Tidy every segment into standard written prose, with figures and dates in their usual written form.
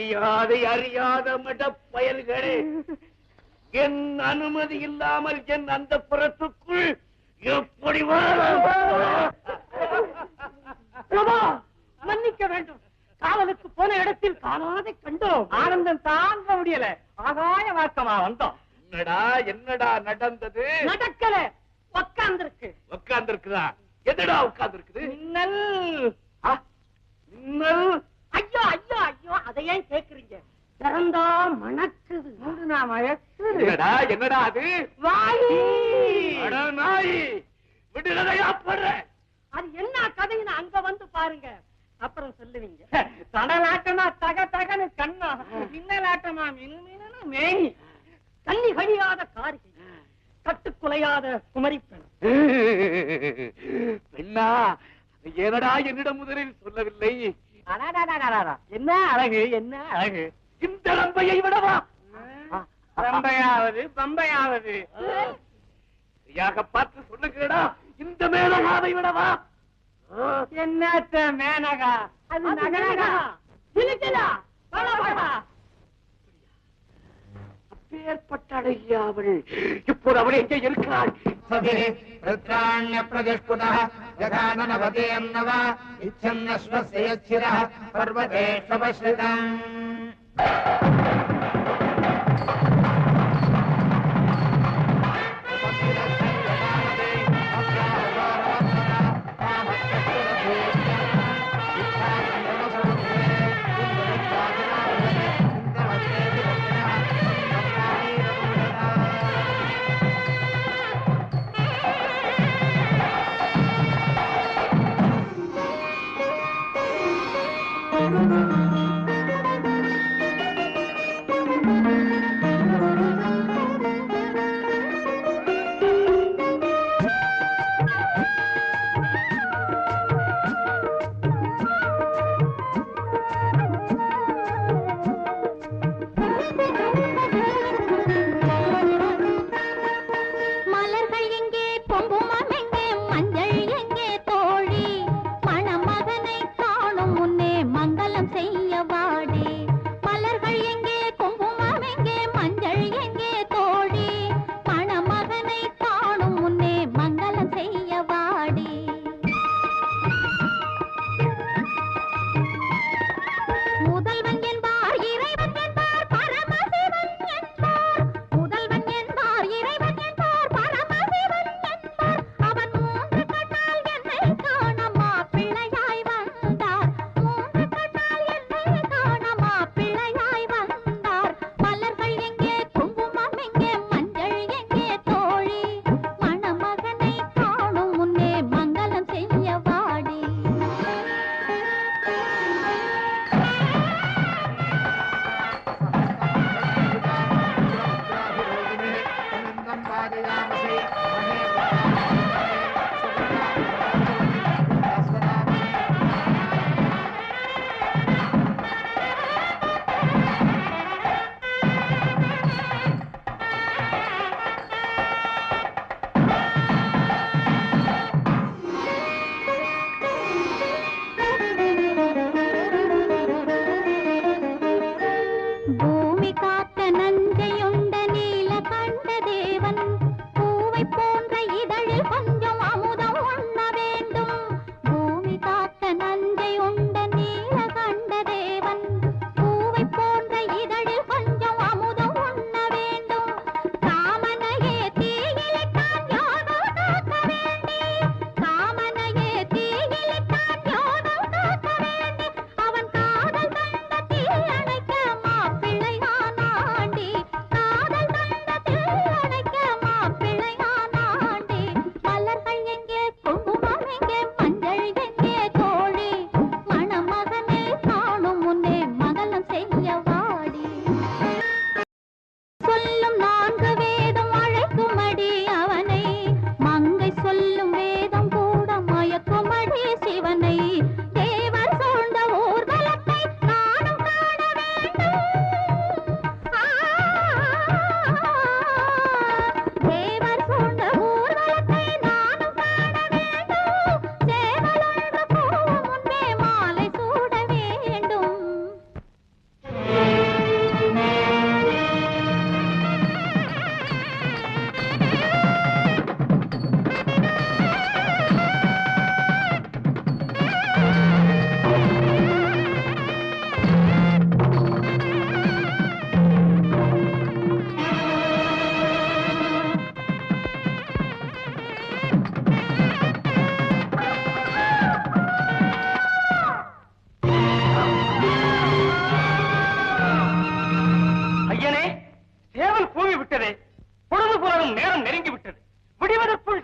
மரியாதை அறியாத மடப்பயல்களே, என் அனுமதி இல்லாமல் என் அந்த புறத்துக்குள் எப்படி மன்னிக்க வேண்டும். காவலுக்கு போன இடத்தில் காணாதை கண்டோம். ஆனந்தம் தாங்க முடியல. ஆகாய வாக்கமா வந்தோம். என்னடா நடந்தது? நடக்கல, உட்கார்ந்திருக்கு. உட்கார்ந்திருக்குதா? எதுடா உட்கார்ந்திருக்குது? மின்னல். மின்னல்? ஐயோ ஐயோ ஐயோ, அதை ஏன் கேக்குறீங்க? திறந்தா மணக்குது. என்னடா என்னடா அது? வாயி. நாய் விடுதலையா போடுற. அது என்ன கதைன்னு அங்க வந்து பாருங்க, அப்புறம் சொல்லுவீங்க. கடலாட்டமா தக தகனு கண்ணா, மின்னலாட்டமா மினு மினு மேனி, கண்ணி கழியாத காரிகை, கட்டுக்குலையாத குமரிப்பெண். பெண்ணா, ஏனடா என்னிடம் முதலில் சொல்லவில்லை? என்ன அழகு, என்ன அழகு! இந்த ரம்பையை விடவா? ரம்பையாவது பம்பையாவது சரியாக பார்த்து சொல்லுங்கடா. இந்த மேனகாவை விடவா? என்னத்த மேனகா? அது நகனகா. அப்பேற்பட்ட அழகிய அவள் இப்போது அவள் எங்கே இருக்கிறாள்?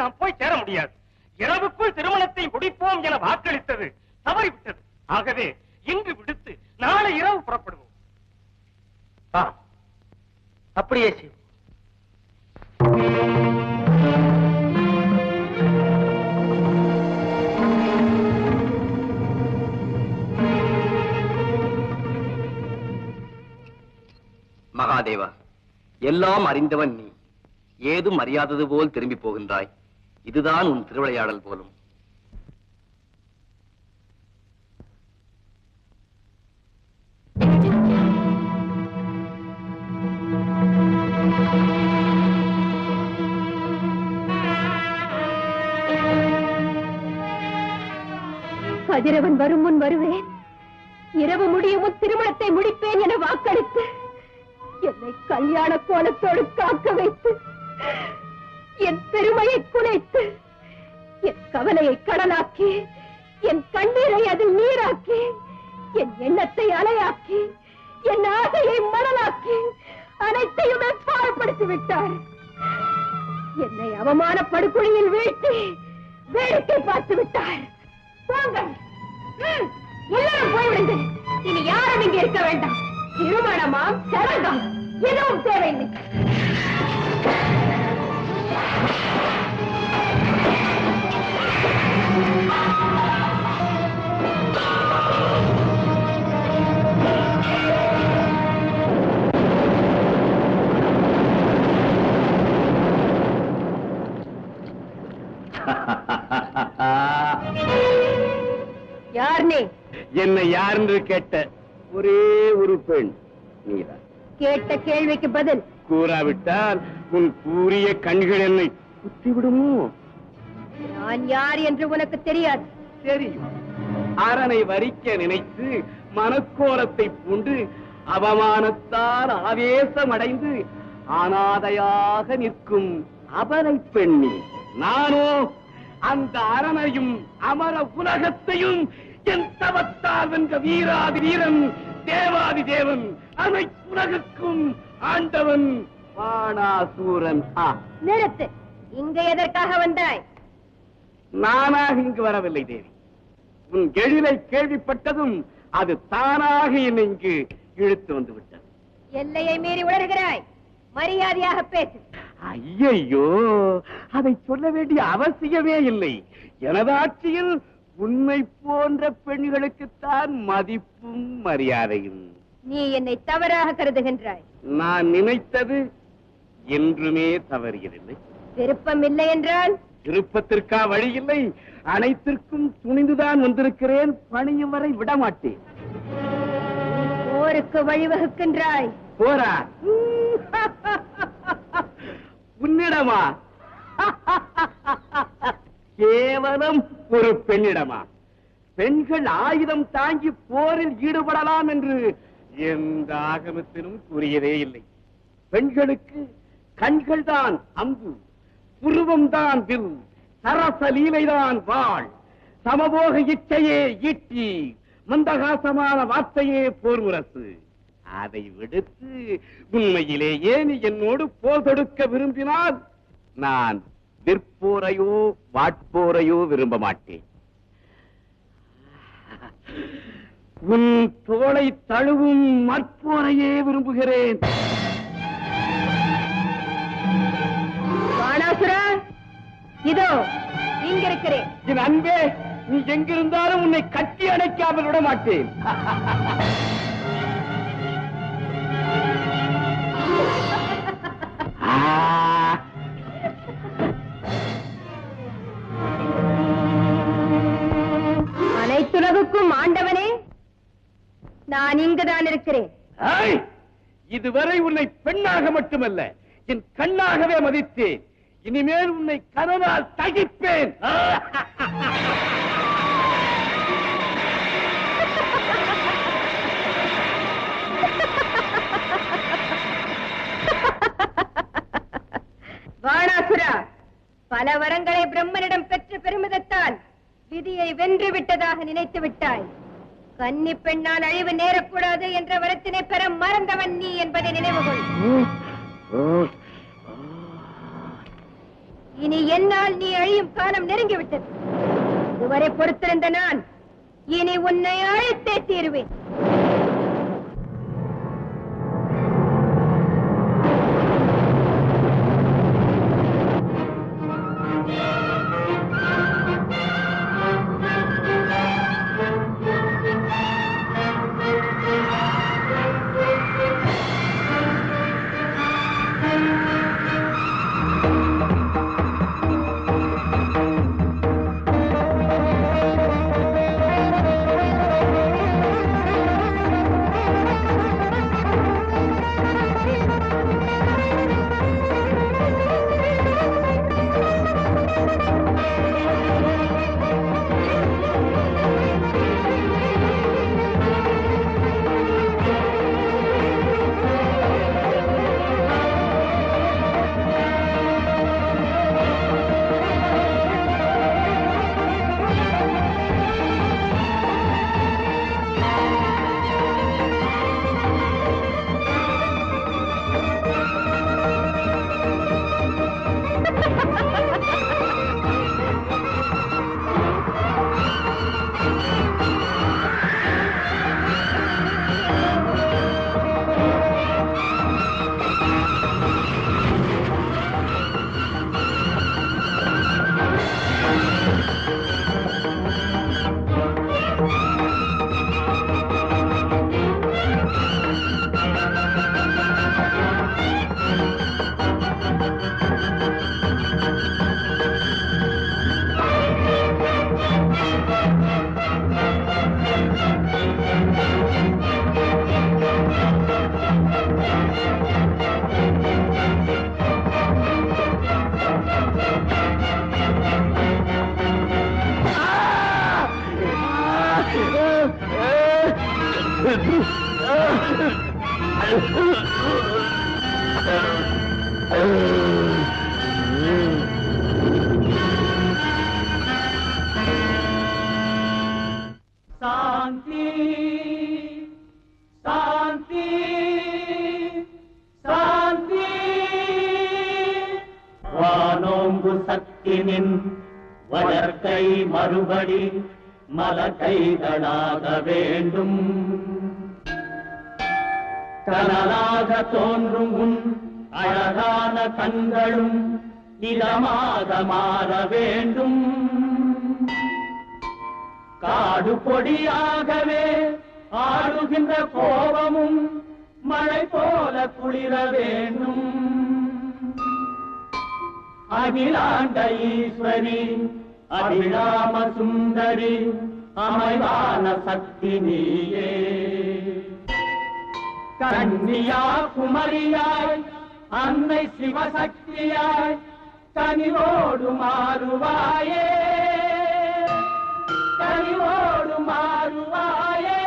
நாம் போய் சேர முடியாது. இரவுக்குள் திருமணத்தை முடிப்போம் என வாக்களித்தது தவறிவிட்டது. ஆகவே இன்று விடுத்து நாளை இரவு புறப்படுவோம். அப்படியே செய்வோம். மகாதேவா, எல்லாம் அறிந்தவன் நீ ஏதும் அறியாதது போல் திரும்பி போகின்றாய். இதுதான் உன் திருவிளையாடல் போலும். கதிரவன் வரும் முன் வருவேன், இரவு முடியும் முன் திருமணத்தை முடிப்பேன் என வாக்களித்து என்னை கல்யாண கோலத்தோடு காக்க வைத்து என் பெருமையை குலைத்து என் கவலையை கடலாக்கி என் கண்ணீரை அதில் நீராக்கி என் எண்ணத்தை அலையாக்கி என் ஆசையை மணலாக்கி அனைத்தையுமே பாழ்படுத்தி விட்டார். என்னை அவமான படுகொலையில் வீழ்த்தி வேடிக்கை பார்த்து விட்டார். போங்கள், எல்லாரும் போய்விடுங்கள். இனி யாரும் இங்கே இருக்க வேண்டாம். திருமணமாம் சடங்கம் எதுவும் தேவையில்லை. யார் நீ? என்னை யார் என்று கேட்ட ஒரே ஒரு பெண் நீதான். கேட்ட கேள்விக்கு பதில் கூறாவிட்டால் உன் கூறிய கண்கள் என்னை குத்திவிடுமோ? நான் யார் என்று உனக்கு தெரியாது. தெரியும். அரணை வரிக்க நினைத்து மனக்கோலத்தை பூண்டு அவமானத்தால் ஆவேசமடைந்து அனாதையாக நிற்கும் அபலை பெண்ணி. நானோ அந்த அரணையும் அமர உலகத்தையும் என் தவத்தால் வென்ற வீராதி வீரன், தேவாதி தேவன், அனைத்து உலகுக்கும் ஆண்டவன் பாணாசூரன். நிறுத்து. இங்க எதற்காக வந்தாய்? நானாக இங்கு வரவில்லை தேவி. உன் எழிலை கேள்விப்பட்டதும் அது தானாக என்னை இங்கு இழுத்து வந்து விட்டது. எல்லையை மீறி உணர்கிறாய். மரியாதையாக பேசு. ஐயையோ, அதை சொல்ல வேண்டிய அவசியமே இல்லை. எனது ஆட்சியில் உண்மை போன்ற பெண்களுக்குத்தான் மதிப்பும் மரியாதையும். நீ என்னை தவறாக கருதுகின்றாய். நான் நினைத்தது என்றுமே தவறியதில்லை. விருப்பம் இல்லை என்றால்? விருப்பத்திற்கா வழி இல்லை. அனைத்திற்கும் துணிந்துதான் வந்திருக்கிறேன். பணியும் வரை விடமாட்டேன். போருக்கு வழிவகுக்கின்றாய். போரா? உன்னிடமா? கேவலம் ஒரு பெண்ணிடமா? பெண்கள் ஆயுதம் தாங்கி போரில் ஈடுபடலாம் என்று எந்த ஆகமத்திலும் கூறியதே இல்லை. பெண்களுக்கு கண்கள் தான் அம்பு, புருவம் தான் வில், சரச லீலைதான் வாள், சமபோக இச்சையே ஈட்டி, மந்தகாசமான வார்த்தையே போர் முரசு. அதை விடுத்து உண்மையிலேயே நீ என்னோடு போர் தொடுக்க விரும்பினால் நான் விற்போரையோ வாட்போரையோ விரும்ப மாட்டேன். உன் தோளை தழுவும் மற்போரையே விரும்புகிறேன். பாணாசுரா, இதோ இங்க இருக்கிறேன். என் அன்பே, நீ எங்கிருந்தாலும் உன்னை கட்டி அணைக்காமல் விட மாட்டேன். அனைத்துலகுக்கும் ஆண்டவனே, நான் இங்குதான் இருக்கிறேன். இதுவரை உன்னை பெண்ணாக மட்டுமல்ல, என் கண்ணாகவே மதித்தேன். இனிமேல் உன்னை கனவால் தகிப்பேன். வாணாசுரா, பல வரங்களை பிரம்மனிடம் பெற்ற பெருமிதத்தால் விதியை வென்று விட்டதாக நினைத்து விட்டாய். கன்னி பெண்ணால் அழிவு நேரக்கூடாது என்ற வரத்தினை பெற மறந்தவன் நீ என்பதை நினைவுகொள். இனி என்னால் நீ அழியும் காலம் நெருங்கிவிட்டது. இதுவரை பொறுத்திருந்த நான் இனி உன்னை அழைத்தே தீருவேன். சாந்தி சாந்தி சாந்தி வானோங்கு சக்தினின் வளர்க்கை மறுபடி மலக்கைகளாக வேண்டும். கனலாக தோன்றும் உன் அழகான கண்களும் இதமாக மாற வேண்டும். காடு பொடியாகவே ஆடுகின்ற கோபமும் மழை போல குளிர வேண்டும். அகிலாண்ட ஈஸ்வரி அபிராம சுந்தரி அமைவான சக்தி நீயே. கன்னியா குமரியாய் அன்னை சிவசக்தியாய் கனிவோடு மாறுவாயே கனிவோடு மாறுவாயே.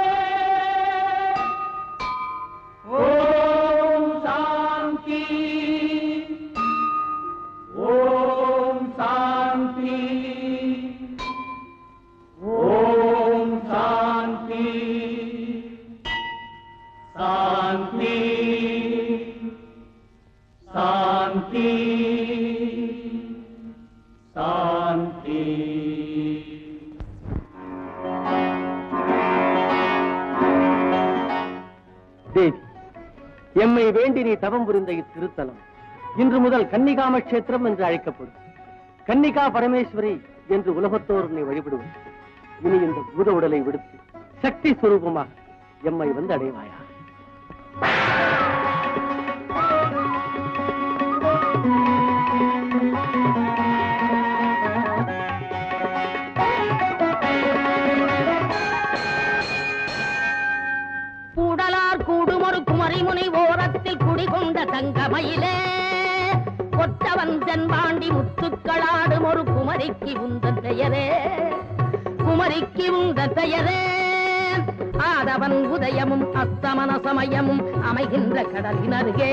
ஓம் சாந்தி ஓம் சாந்தி ஓம் சாந்தி சாந்தி சாந்தி சாந்தி. தேவி, எம்மை வேண்டி நீ தவம் புரிந்த இத்திருத்தலம் இன்று முதல் கன்னிகாம கஷேத்திரம் என்று அழைக்கப்படும். கன்னிகா பரமேஸ்வரி என்று உலகத்தோர் நீ வழிபடுவது. இனி இந்த பூத உடலை விடுத்து சக்தி சுரூபமாக எம்மை வந்து அடைவாயா. கூடலார் கூடுமொரு குமரிமுனை ஓரத்தில் குடிகொண்ட தங்கமயிலே கொற்றவன் தென்பாண்டி முத்துக்களாடும் ஒரு குமரிக்கு உந்தன் பெயரே குமரிக்கு உந்தன் பெயரே. ஆதவன் உதயமும் அஸ்தமன சமயமும் அமைகின்ற கடலின் அருகே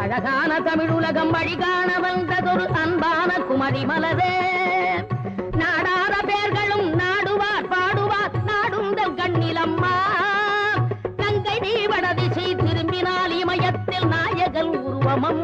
அழகான தமிழ் உலகம் வழிகாண வந்ததொரு அன்பான குமரி மலரே. நாடாத பேர்களும் நாடுவார் பாடுவார் நாடுந்தல் கண்ணிலம்மா. கங்கை நீ வடதிசை திரும்பினால் இமயத்தில் நாயகன் உருவமம்